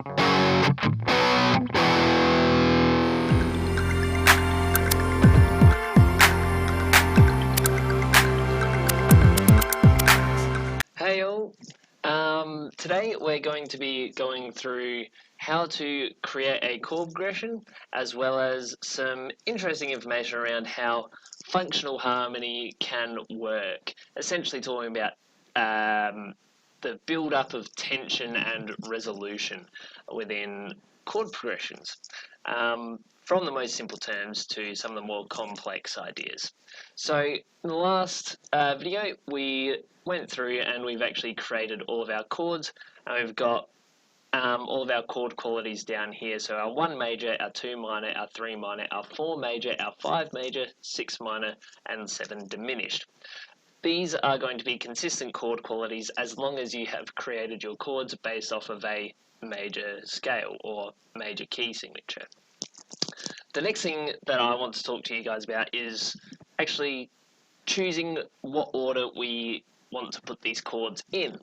Hey all, today we're going to be going through how to create a chord progression as well as some interesting information around how functional harmony can work. Essentially talking about the build-up of tension and resolution within chord progressions. From the most simple terms to some of the more complex ideas. So in the last video we went through and we've actually created all of our chords, and we've got all of our chord qualities down here. So our 1 major, our 2 minor, our 3 minor, our 4 major, our 5 major, 6 minor, and 7 diminished. These are going to be consistent chord qualities as long as you have created your chords based off of a major scale or major key signature. The next thing that I want to talk to you guys about is actually choosing what order we want to put these chords in,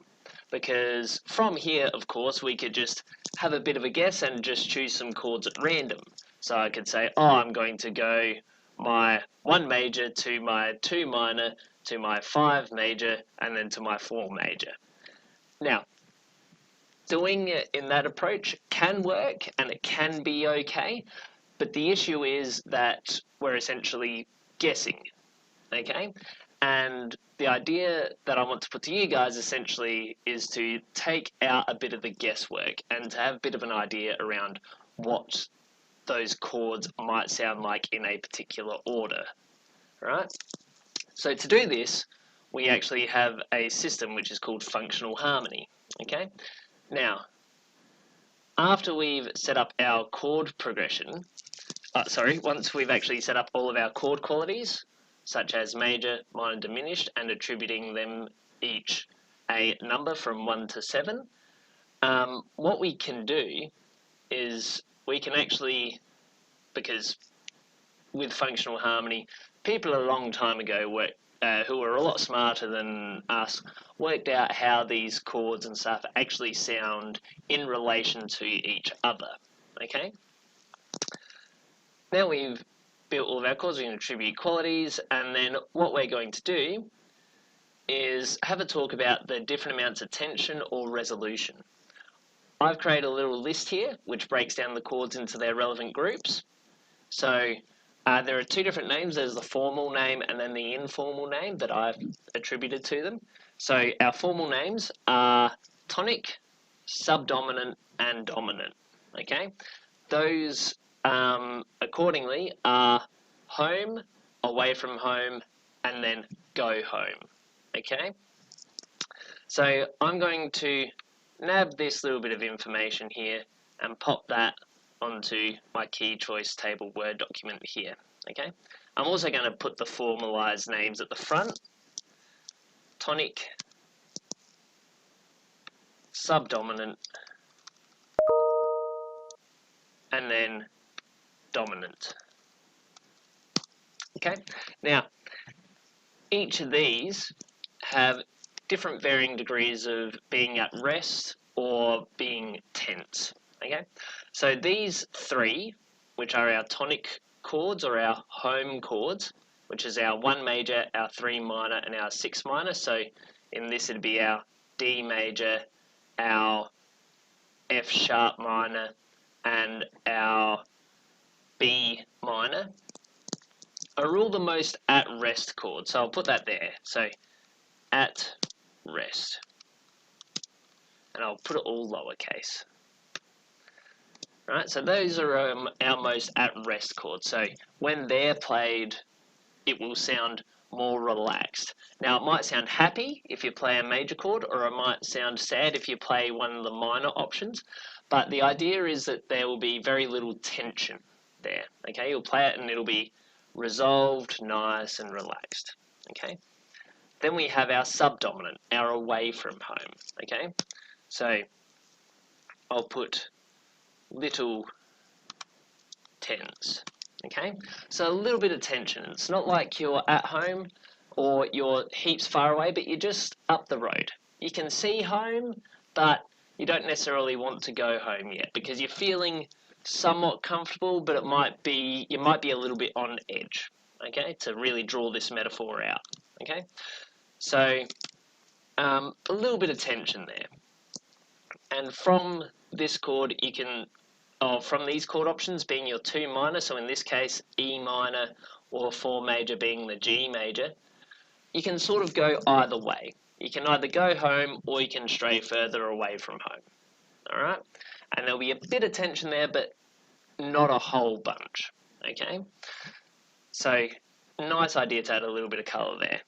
because from here, of course, we could just have a bit of a guess and just choose some chords at random. So I could say, oh, I'm going to go my 1 major to my 2 minor to my 5 major and then to my 4 major. Now, doing it in that approach can work and it can be okay, but the issue is that we're essentially guessing, okay? And the idea that I want to put to you guys essentially is to take out a bit of the guesswork and to have a bit of an idea around what those chords might sound like in a particular order, right? So to do this, we actually have a system which is called functional harmony, okay? Now, after we've set up our chord progression, once we've actually set up all of our chord qualities, such as major, minor, diminished, and attributing them each a number from 1 to 7, what we can do is we can actually, because with functional harmony, people a long time ago who were a lot smarter than us worked out how these chords and stuff actually sound in relation to each other, okay? Now we've built all of our chords, we can attribute qualities, and then what we're going to do is have a talk about the different amounts of tension or resolution. I've created a little list here which breaks down the chords into their relevant groups. So there are 2 different names. There's the formal name and then the informal name that I've attributed to them. So our formal names are tonic, subdominant, and dominant, okay? Those accordingly are home, away from home, and then go home, okay? So I'm going to nab this little bit of information here and pop that onto my key choice table Word document here, okay? I'm also going to put the formalized names at the front: tonic, subdominant, and then dominant. Okay, now each of these have different varying degrees of being at rest or being tense. Okay, so these 3, which are our tonic chords or our home chords, which is our 1 major, our 3 minor, and our 6 minor. So in this it'd be our D major, our F sharp minor, and our B minor, are all the most at rest chords. So I'll put that there. So at rest. And I'll put it all lowercase. Right, so those are our most at rest chords. So when they're played, it will sound more relaxed. Now it might sound happy if you play a major chord, or it might sound sad if you play one of the minor options. But the idea is that there will be very little tension there. Okay, you'll play it and it'll be resolved, nice, and relaxed. Okay. Then we have our subdominant, our away from home. Okay, so I'll put little tens. Okay, so a little bit of tension. It's not like you're at home or you're heaps far away, but you're just up the road. You can see home, but you don't necessarily want to go home yet because you're feeling somewhat comfortable, but you might be a little bit on edge, okay, to really draw this metaphor out, okay? So a little bit of tension there. And from this chord, you can, from these chord options being your 2 minor, so in this case E minor or 4 major being the G major, you can sort of go either way. You can either go home or you can stray further away from home. All right? And there'll be a bit of tension there, but not a whole bunch. Okay? So, nice idea to add a little bit of colour there.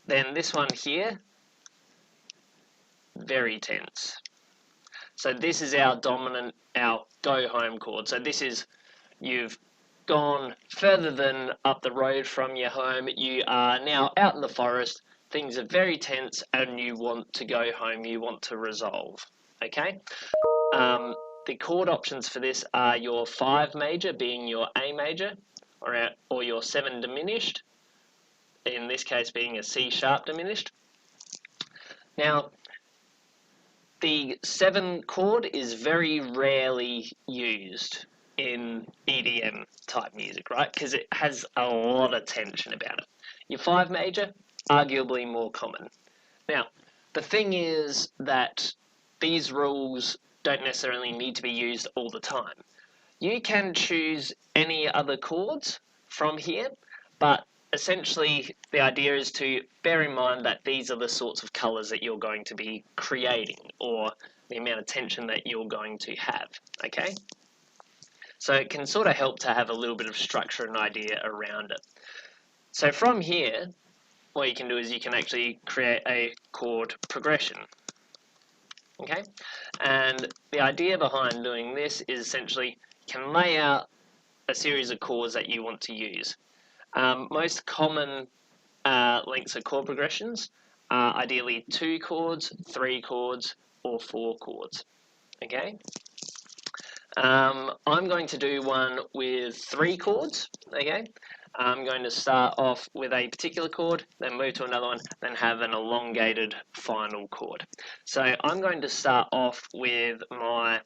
Then this one here, very tense. So this is our dominant, our go home chord. So this is, you've gone further than up the road from your home. You are now out in the forest. Things are very tense and you want to go home. You want to resolve. Okay? The chord options for this are your 5 major being your A major or your 7 diminished, in this case being a C sharp diminished. Now, the 7 chord is very rarely used in EDM type music, right? Because it has a lot of tension about it. Your 5 major, arguably more common. Now, the thing is that these rules don't necessarily need to be used all the time. You can choose any other chords from here, but essentially the idea is to bear in mind that these are the sorts of colours that you're going to be creating, or the amount of tension that you're going to have, okay? So it can sort of help to have a little bit of structure and idea around it. So from here, what you can do is you can actually create a chord progression, okay? And the idea behind doing this is essentially you can lay out a series of chords that you want to use. Most common lengths of chord progressions are ideally 2 chords, 3 chords, or 4 chords. Okay. I'm going to do one with 3 chords. Okay. I'm going to start off with a particular chord, then move to another one, then have an elongated final chord. So I'm going to start off with my,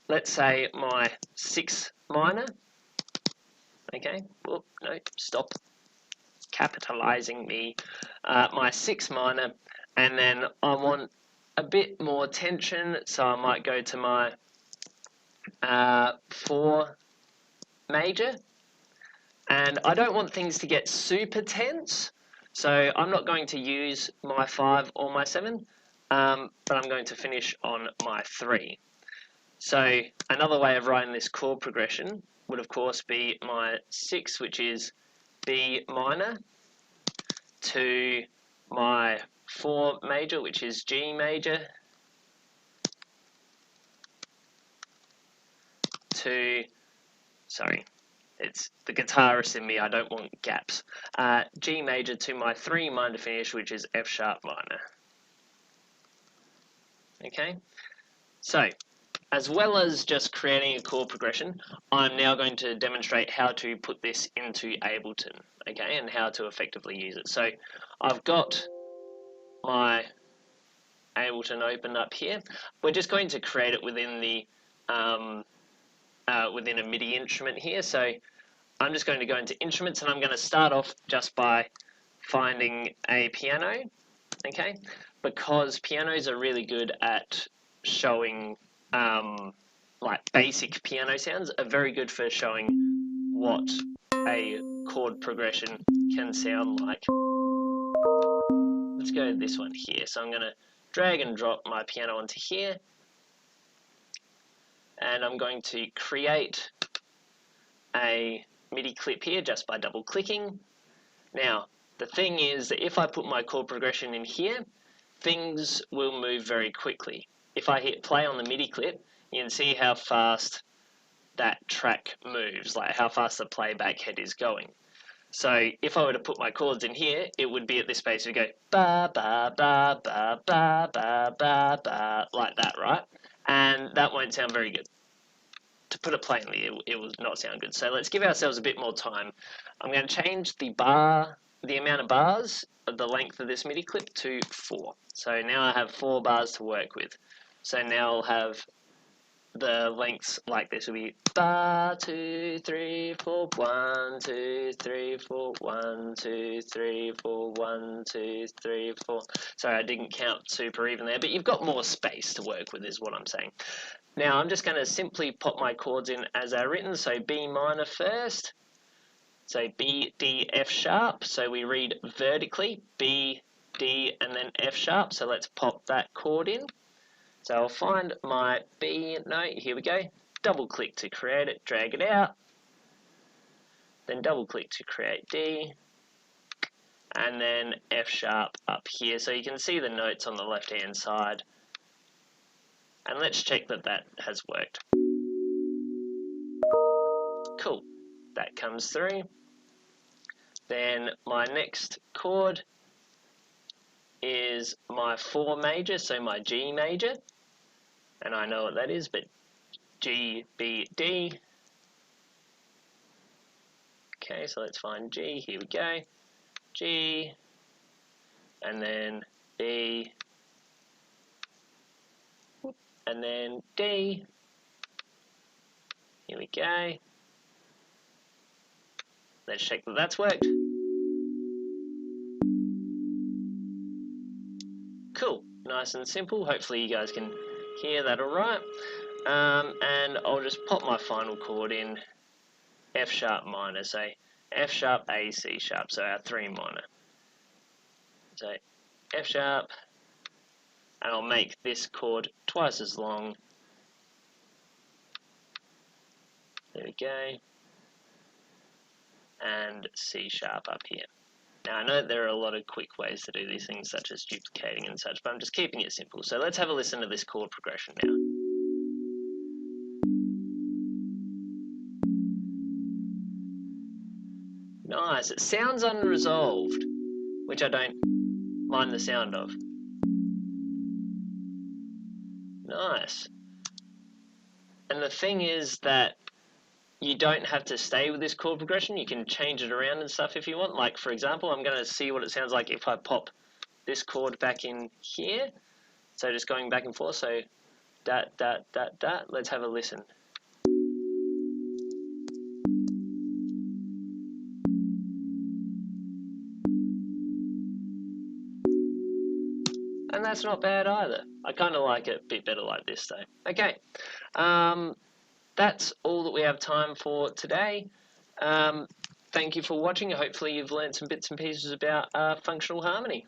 let's say, my 6 minor. Okay. Oh, no, stop. Capitalizing me. My 6 minor, and then I want a bit more tension, so I might go to my 4 major, and I don't want things to get super tense, so I'm not going to use my 5 or my 7, but I'm going to finish on my 3. So another way of writing this chord progression would of course be my 6, which is B minor, to my 4 major, which is G major, to, sorry, it's the guitarist in me, I don't want gaps, G major to my 3 minor finish, which is F sharp minor. Okay, so as well as just creating a chord progression, I'm now going to demonstrate how to put this into Ableton, okay, and how to effectively use it. So I've got my Ableton open up here. We're just going to create it within the within a MIDI instrument here. So I'm just going to go into instruments, and I'm going to start off just by finding a piano, okay? Because pianos are really good at showing like basic piano sounds, are very good for showing what a chord progression can sound like. Let's go to this one here. So I'm going to drag and drop my piano onto here, and I'm going to create a MIDI clip here just by double clicking. Now, the thing is that if I put my chord progression in here, things will move very quickly. If I hit play on the MIDI clip, you can see how fast that track moves, like how fast the playback head is going. So if I were to put my chords in here, it would be at this space. We go ba ba ba ba ba ba ba ba like that, right? And that won't sound very good. To put it plainly, it will not sound good. So let's give ourselves a bit more time. I'm going to change the amount of bars of the length of this MIDI clip to 4. So now I have 4 bars to work with. So now I'll have the lengths like this will be bar 2 3 4 1 2 3 4 1 2 3 4 1 2 3 4. Sorry, I didn't count super even there, but you've got more space to work with, is what I'm saying. Now I'm just going to simply pop my chords in as they're written. So B minor first. So B, D, F sharp. So we read vertically B, D, and then F sharp. So let's pop that chord in. So I'll find my B note, here we go, double click to create it, drag it out, then double click to create D, and then F sharp up here. So you can see the notes on the left hand side, and let's check that that has worked. Cool, that comes through. Then my next chord is my 4 major, so my G major, and I know what that is, but G, B, D. Okay, so let's find G, here we go, G, and then B, and then D, here we go. Let's check that that's worked. Cool, nice and simple. Hopefully you guys can hear that all right. And I'll just pop my final chord in, F sharp minor, so F sharp, A, C sharp, so our 3 minor. So F sharp, and I'll make this chord twice as long. There we go. And C sharp up here. Now I know there are a lot of quick ways to do these things, such as duplicating and such, but I'm just keeping it simple. So let's have a listen to this chord progression now. Nice, it sounds unresolved, which I don't mind the sound of. Nice. And the thing is that you don't have to stay with this chord progression. You can change it around and stuff if you want. Like, for example, I'm going to see what it sounds like if I pop this chord back in here. So just going back and forth. So, dat, dat, dat, dat. Let's have a listen. And that's not bad either. I kind of like it a bit better like this though. Okay, that's all that we have time for today. Thank you for watching. Hopefully you've learned some bits and pieces about functional harmony.